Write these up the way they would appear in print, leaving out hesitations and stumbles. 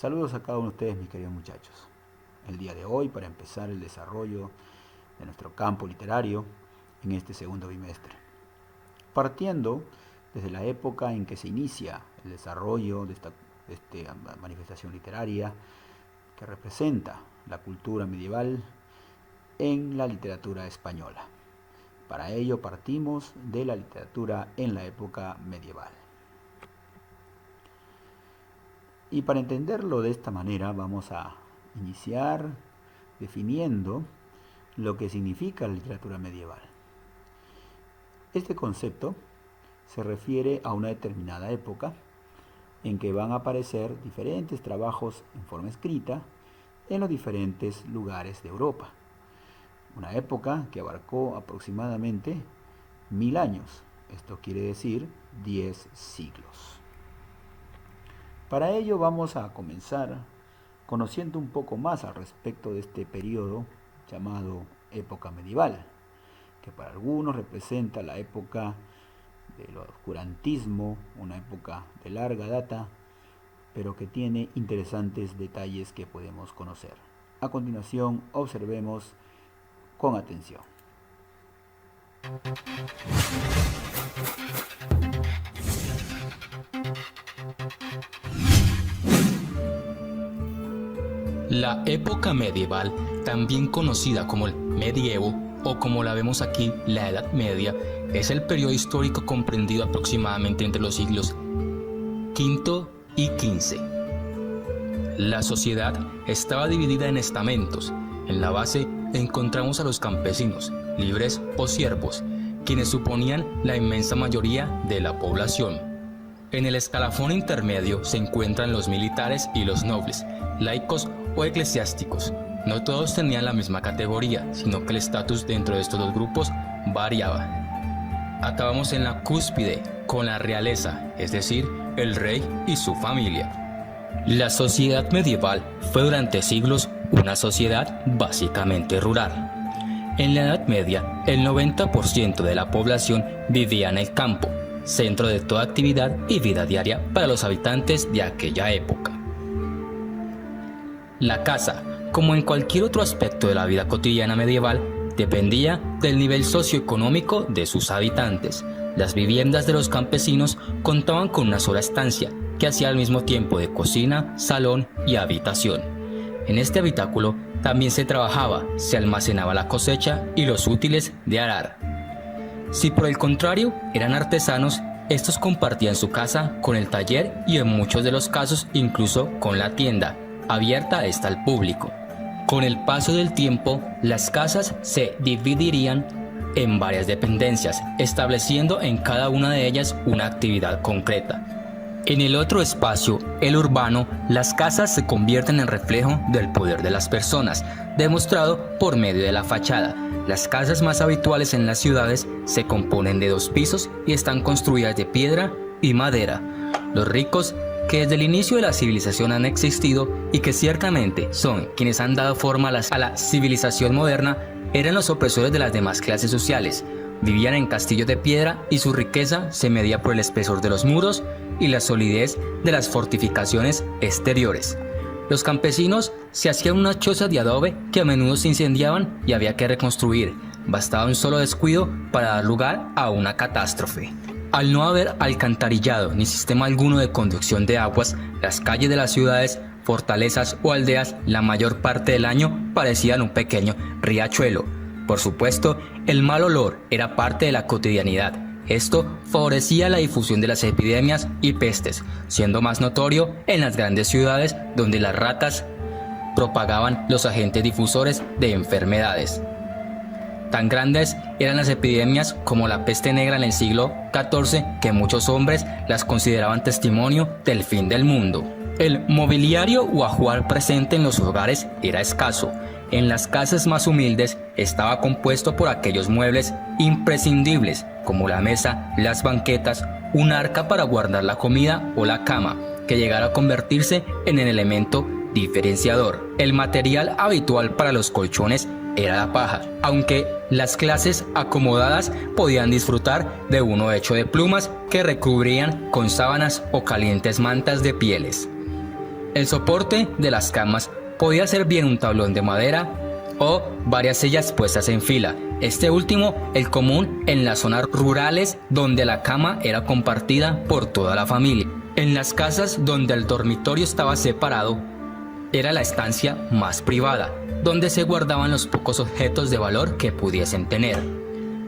Saludos a cada uno de ustedes, mis queridos muchachos. El día de hoy, para empezar el desarrollo de nuestro campo literario en este segundo bimestre. Partiendo desde la época en que se inicia el desarrollo de esta manifestación literaria que representa la cultura medieval en la literatura española. Para ello partimos de la literatura en la época medieval. Y para entenderlo de esta manera vamos a iniciar definiendo lo que significa la literatura medieval. Este concepto se refiere a una determinada época en que van a aparecer diferentes trabajos en forma escrita en los diferentes lugares de Europa. Una época que abarcó aproximadamente 1000 años, esto quiere decir 10 siglos. Para ello vamos a comenzar conociendo un poco más al respecto de este periodo llamado época medieval, que para algunos representa la época del oscurantismo, una época de larga data, pero que tiene interesantes detalles que podemos conocer. A continuación, observemos con atención. La época medieval, también conocida como el medievo o como la vemos aquí, la Edad Media, es el periodo histórico comprendido aproximadamente entre los siglos V y XV. La sociedad estaba dividida en estamentos. En la base encontramos a los campesinos, libres o siervos, quienes suponían la inmensa mayoría de la población. En el escalafón intermedio se encuentran los militares y los nobles, laicos o eclesiásticos. No todos tenían la misma categoría, sino que el estatus dentro de estos dos grupos variaba. Acabamos en la cúspide con la realeza, es decir, el rey y su familia. La sociedad medieval fue durante siglos una sociedad básicamente rural. En la Edad Media, el 90% de la población vivía en el campo, centro de toda actividad y vida diaria para los habitantes de aquella época. La casa, como en cualquier otro aspecto de la vida cotidiana medieval, dependía del nivel socioeconómico de sus habitantes. Las viviendas de los campesinos contaban con una sola estancia, que hacía al mismo tiempo de cocina, salón y habitación. En este habitáculo también se trabajaba, se almacenaba la cosecha y los útiles de arar. Si por el contrario eran artesanos, estos compartían su casa con el taller y en muchos de los casos incluso con la tienda, abierta esta al público. Con el paso del tiempo, las casas se dividirían en varias dependencias, estableciendo en cada una de ellas una actividad concreta. En el otro espacio, el urbano, las casas se convierten en reflejo del poder de las personas, demostrado por medio de la fachada. Las casas más habituales en las ciudades se componen de 2 pisos y están construidas de piedra y madera. Los ricos, que desde el inicio de la civilización han existido y que ciertamente son quienes han dado forma a la civilización moderna, eran los opresores de las demás clases sociales. Vivían en castillos de piedra y su riqueza se medía por el espesor de los muros y la solidez de las fortificaciones exteriores. Los campesinos se hacían unas chozas de adobe que a menudo se incendiaban y había que reconstruir. Bastaba un solo descuido para dar lugar a una catástrofe. Al no haber alcantarillado ni sistema alguno de conducción de aguas, las calles de las ciudades, fortalezas o aldeas la mayor parte del año parecían un pequeño riachuelo. Por supuesto, el mal olor era parte de la cotidianidad. Esto favorecía la difusión de las epidemias y pestes, siendo más notorio en las grandes ciudades donde las ratas propagaban los agentes difusores de enfermedades. Tan grandes eran las epidemias como la peste negra en el siglo XIV que muchos hombres las consideraban testimonio del fin del mundo. El mobiliario o ajuar presente en los hogares era escaso. En las casas más humildes estaba compuesto por aquellos muebles imprescindibles como la mesa, las banquetas, un arca para guardar la comida o la cama, que llegara a convertirse en el elemento diferenciador. El material habitual para los colchones era la paja, aunque las clases acomodadas podían disfrutar de uno hecho de plumas que recubrían con sábanas o calientes mantas de pieles. El soporte de las camas podía ser bien un tablón de madera o varias sillas puestas en fila. Este último, el común en las zonas rurales donde la cama era compartida por toda la familia. En las casas donde el dormitorio estaba separado, era la estancia más privada, donde se guardaban los pocos objetos de valor que pudiesen tener.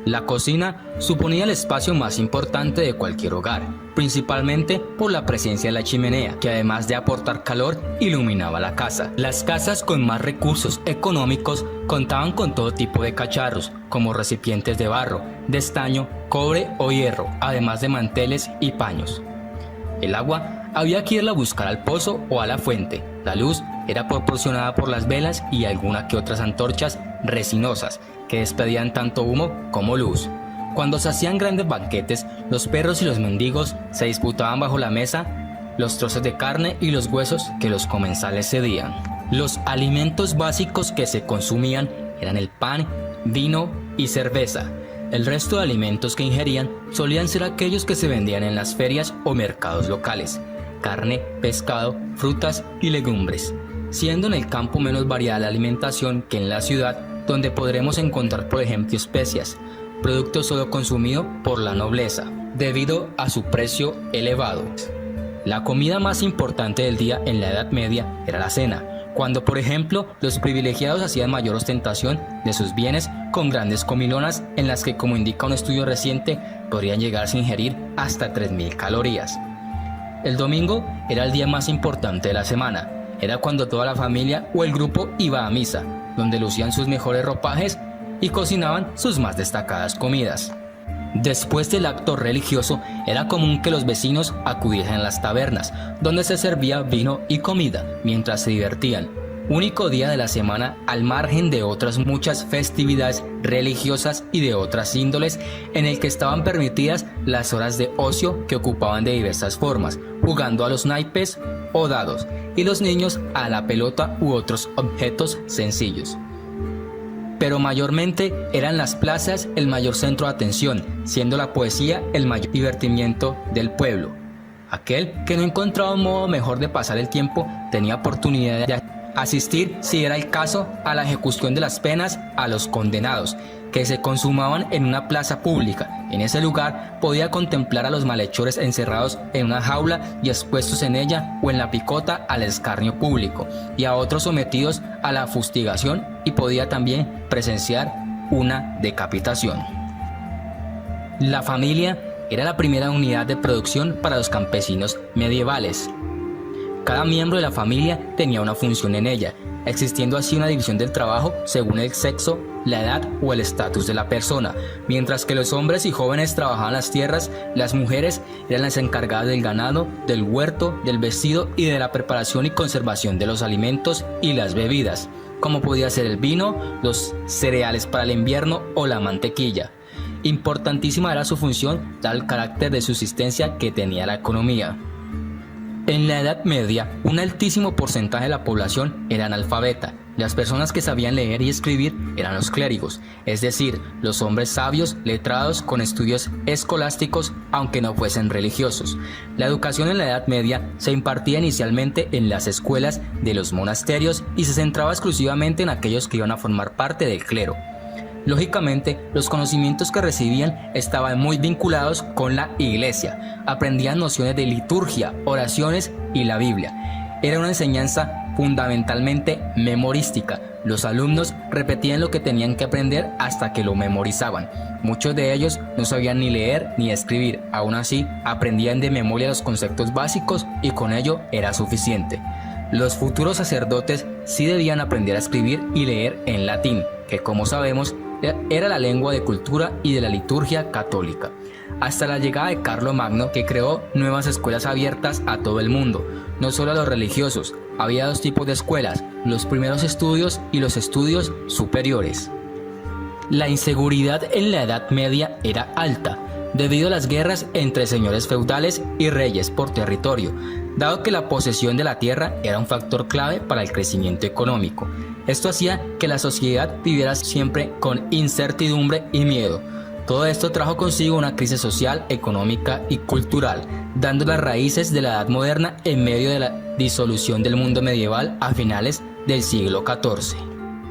La cocina suponía el espacio más importante de cualquier hogar, principalmente por la presencia de la chimenea, que además de aportar calor, iluminaba la casa. Las casas con más recursos económicos contaban con todo tipo de cacharros, como recipientes de barro, de estaño, cobre o hierro, además de manteles y paños. El agua había que irla a buscar al pozo o a la fuente. La luz era proporcionada por las velas y alguna que otras antorchas resinosas que despedían tanto humo como luz. Cuando se hacían grandes banquetes, los perros y los mendigos se disputaban bajo la mesa los trozos de carne y los huesos que los comensales cedían. Los alimentos básicos que se consumían eran el pan, vino y cerveza. El resto de alimentos que ingerían solían ser aquellos que se vendían en las ferias o mercados locales: carne, pescado, frutas y legumbres, siendo en el campo menos variada la alimentación que en la ciudad, donde podremos encontrar por ejemplo especias, producto solo consumido por la nobleza, debido a su precio elevado. La comida más importante del día en la Edad Media era la cena, cuando por ejemplo los privilegiados hacían mayor ostentación de sus bienes con grandes comilonas en las que, como indica un estudio reciente, podrían llegar a ingerir hasta 3000 calorías. El domingo era el día más importante de la semana. Era cuando toda la familia o el grupo iba a misa, donde lucían sus mejores ropajes y cocinaban sus más destacadas comidas. Después del acto religioso, era común que los vecinos acudiesen a las tabernas, donde se servía vino y comida mientras se divertían. Único día de la semana, al margen de otras muchas festividades religiosas y de otras índoles, en el que estaban permitidas las horas de ocio que ocupaban de diversas formas, jugando a los naipes o dados, y los niños a la pelota u otros objetos sencillos. Pero mayormente eran las plazas el mayor centro de atención, siendo la poesía el mayor divertimiento del pueblo. Aquel que no encontraba un modo mejor de pasar el tiempo tenía oportunidad de asistir, si era el caso, a la ejecución de las penas a los condenados, que se consumaban en una plaza pública. En ese lugar podía contemplar a los malhechores encerrados en una jaula y expuestos en ella o en la picota al escarnio público, y a otros sometidos a la fustigación, y podía también presenciar una decapitación. La familia era la primera unidad de producción para los campesinos medievales. Cada miembro de la familia tenía una función en ella, existiendo así una división del trabajo según el sexo, la edad o el estatus de la persona. Mientras que los hombres y jóvenes trabajaban las tierras, las mujeres eran las encargadas del ganado, del huerto, del vestido y de la preparación y conservación de los alimentos y las bebidas, como podía ser el vino, los cereales para el invierno o la mantequilla. Importantísima era su función, dado el carácter de subsistencia que tenía la economía. En la Edad Media, un altísimo porcentaje de la población era analfabeta. Las personas que sabían leer y escribir eran los clérigos, es decir, los hombres sabios, letrados, con estudios escolásticos, aunque no fuesen religiosos. La educación en la Edad Media se impartía inicialmente en las escuelas de los monasterios y se centraba exclusivamente en aquellos que iban a formar parte del clero. Lógicamente, los conocimientos que recibían estaban muy vinculados con la iglesia. Aprendían nociones de liturgia, oraciones y la Biblia. Era una enseñanza fundamentalmente memorística. Los alumnos repetían lo que tenían que aprender hasta que lo memorizaban. Muchos de ellos no sabían ni leer ni escribir. Aún así, aprendían de memoria los conceptos básicos y con ello era suficiente. Los futuros sacerdotes sí debían aprender a escribir y leer en latín, que como sabemos era la lengua de cultura y de la liturgia católica. Hasta la llegada de Carlomagno, que creó nuevas escuelas abiertas a todo el mundo, no solo a los religiosos. Había dos tipos de escuelas: los primeros estudios y los estudios superiores. La inseguridad en la Edad Media era alta, debido a las guerras entre señores feudales y reyes por territorio, dado que la posesión de la tierra era un factor clave para el crecimiento económico. Esto hacía que la sociedad viviera siempre con incertidumbre y miedo. Todo esto trajo consigo una crisis social, económica y cultural, dando las raíces de la Edad Moderna en medio de la disolución del mundo medieval a finales del siglo XIV.